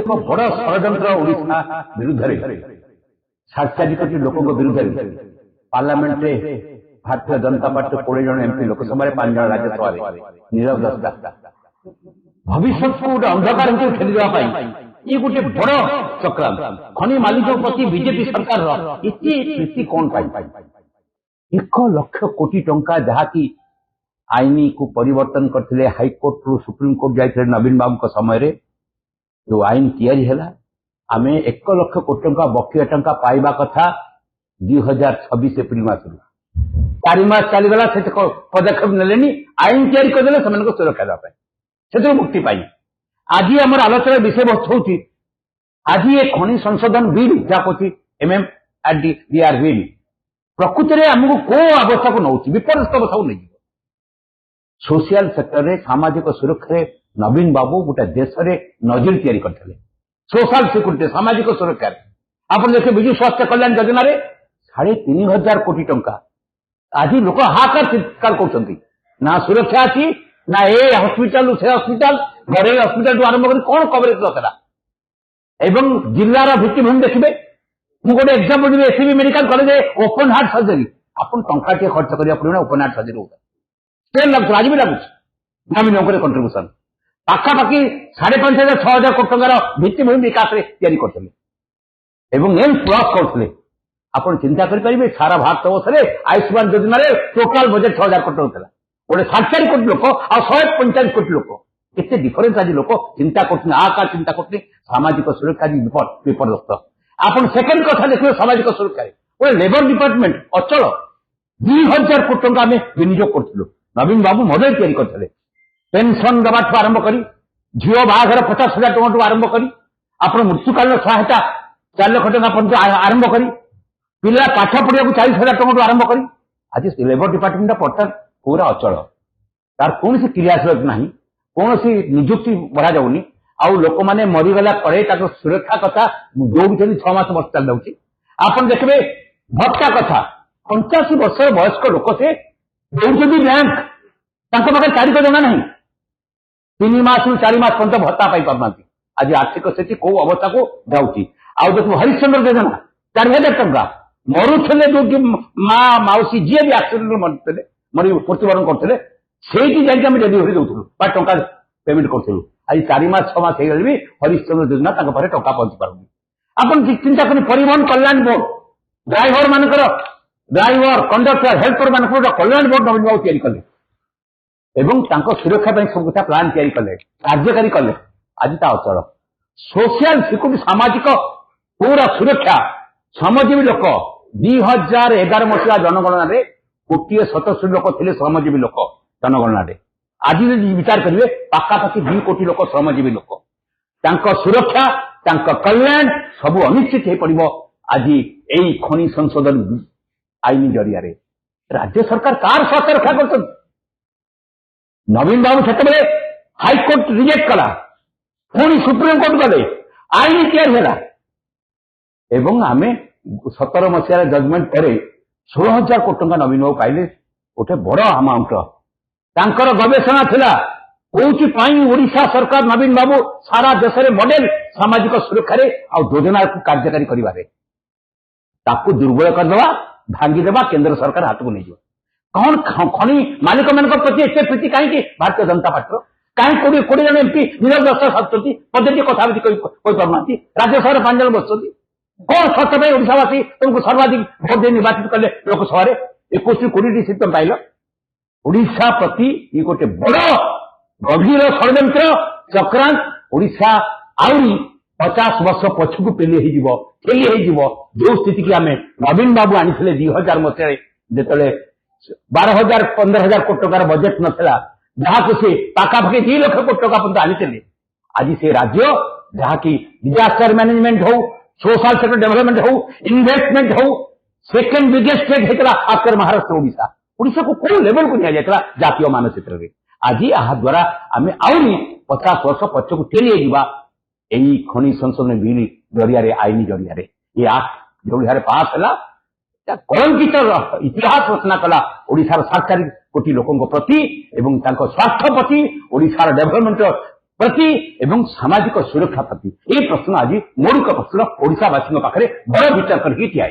एक बड़ षड्यंत्र ओडिशा विरुद्ध सात कोटी लोक विरुद्ध पार्लियामेंट भारतीय जनता पार्टी 20 जन एमपी लोकसभा 5 जन राज्यसभा नीरव दत्ता भविष्य को गोटे अंधकार खेलीदेवाई ये गोटे बड़ चक्रांत खनि मालिक प्रति बीजेपी सरकार प्रीति कौन पाई 1 लाख कोटी टंका जहाँकि आईन को परिवर्तन करते हाईकोर्ट रु सुप्रीमकोर्ट जाते नवीन बाबू समय जो आईन या आम 1 लाख कोटी टंका बकिया टंका पाइबा कथा 2026 एप्रिल मास 4 मास चलीगला से पदक्षेप ने आईन करदे सुरक्षा से मुक्ति पाई आज आम आलोचना विषय वस्तु हूँ आज ये खनि संशोधन बिल जहाँ कह MMRDR बिल प्रकृत में आमको कौ अवस्था को नौ विपर्यस्त अवस्था को नहीं सोशल सेक्टर रे सामाजिक सुरक्षा नवीन बाबू गोटे देश में नजर तैयारी करते सोशल सिक्यूरीटी सामाजिक सुरक्षा आप देखिए विजु स्वास्थ्य कल्याण योजना 3,500 कोटी टंका आज लोक हाहाकार चित्कार कर ना सुरक्षा अच्छी ना ए हॉस्पिटल से हॉस्पिटल घरेलू हॉस्पिटल आरंभ कर कौन कवरेज दरकार एवं जिलार भित्तिभूमि देखिए मुझे गोटे एग्जांपल देवी SCB medical college open heart surgery आपन टंका टे खर्च करिया पड़े ओपन हार्ट सर्जरी होता ट्रेन लगुच आज भी लगुच नवीन कंट्रीब्यूशन पाखापाखि 5,500 6,000 कोटी टंकार भित्तिभूमि विकास करते एम्स प्लस करते आपन चिंता करें सारा भारत वर्ष आयुष्मान योजना टोटाल बजेट 6,000 कोटी होता गोटे 60 कोटी लोक आ 145 कोटी लोक केते डिफरेंस आज लोक चिंता कर आकार चिंता कर सामाजिक सुरक्षा विपर्यस्त आपन सेकेंड कथा देखिए सामाजिक सुरक्षा गोटे लेबर डिपार्टमेंट अचल 2,000 कोटी टंका आम विनियोग करूँ नवीन बाबू मॉडल तैयारी करते पेंशन दबा आरंभ कर झील बाहर 50,000 टଙ୍କା आरंभ कर आप मृत्युकालीन सहायता 4 लाख टଙ୍କା पर्यटन आरंभ कर पिला पाठ पढ़ा 40,000 टଙ୍କା आरंभ कर आज लेबर डिपार्टमेंट पर्तन पूरा अचल तार कौन क्रियाशील ना कौन निजुक्ति बढ़ा जाऊनी आउ लोक मैंने मरीगला पर सुरक्षा कथा दौड़ 6 मास बस चल जाऊँगी आप देखिए भत्ता कथा 85 वर्ष वयस्क लोक से दौड़ बैंक पाखे तारीख जना ना 3 मास रु 4 मास पर्यटन भत्ता पाई पार आज आर्थिक स्थिति कौ अवस्था को जाऊँगी आउ देखो हरिश्चंद्र योजना 4,000 टंका मरुले जो माँ मौसी जी भी एक्सीडेंट मरते मृत्युवरण करते जाकि डेलीवरी दूसरू टा पेमेंट करूँ आज 4 मास 6 मास हो भी हरिश्चंद्र योजना टा पहुंची पारनी आप चिंता कर परिवहन कल्याण बोर्ड ड्राइवर मानकर ड्राइवर कंडक्टर हेल्पर मान कल्याण बोर्ड नवीन बाबू तैयारी कले सुरक्षा सब कथा प्लान तैयारी कले कार्यकारी कले आज अचल सोशल सिक्यूरीटी सामाजिक पूरा सुरक्षा श्रमजीवी लोक 2011 मसीहा जनगणना 1,77 लोक थे श्रमजीवी लोक जनगणना आज विचार करेंगे पाखापाखि 2 कोटी लोक श्रमजीवी लोक सुरक्षा कल्याण सब अनिश्चित हो पड़ो आज यही खनि संशोधन आईन जरिया राज्य सरकार कार स्वास्थ्य रक्षा कर नवीन बाबू से हाईकोर्ट रिजेक्ट कला पुणी सुप्रीमकोर्ट गले आईन तैयारी एवं आम 17 मसीह जजमेंट पर 16,000 कोटी टंका नवीन बाबू पाइले गोटे बड़ अमाउंट तांकर गवेषणा थिला कोची ओडिशा सरकार नवीन बाबू सारा देश में मॉडल सामाजिक सुरक्षा आ योजना को कार्यकारी कर दुर्बल करदे भांगीदेवा केंद्र सरकार हाथ को नहीं कौन खनि मालिक मान प्रति एत प्रीति कहीं भारतीय जनता पार्टी कहीं 20 जन एमपी नीरव दत्ता साधुंट पद्धति कथा पाना राज्यसभा 5 जन बस कौन खर्च पाई ओडावासी तुमको सर्वाधिक भोट दे निर्वाचित कले लोकसभा 21-20 सीट तुम पाइल ओडिशा प्रति ये गोटे बड़ गभीर षड्यंत्र चक्रांत ओडिशा आहरी 50 वर्ष पछकू ठेली जो स्थिति की आम नवीन बाबू आनी 2000 मसीह जिते 12,000 15,000 कोटी टंकार बजेट नाला जहाँ सी पाखापाखि 2 लाख कोटी टंका पर्यटन आनी आज से राज्य जहाँकि डिजास्टर मैनेजमेंट हो सोशल सेक्टर डेवलपमेंट हो इन्वेस्टमेंट हो सेकेंड बिगेस्ट स्टेट होता आफ्टर महाराष्ट्र ओडिशा को कौ लेवल को दिया जातीय मानचित्र में आज यह द्वारा आम आहरी 50 वर्ष पछकू ठेली यही खनि संशोधन बिल जरिया आईन जरिया ये आक्ट जो पास है कलंकित इतिहास रचना कला ओडिशार 7 कोटी लोकों प्रति एवं स्वास्थ्य प्रति ओडिशार डेभलपमेंट प्रति एवं सामाजिक सुरक्षा प्रति ये प्रश्न आज मौलिक प्रश्न ओडिशावासी पाखे बड़ विचार करके ठिया।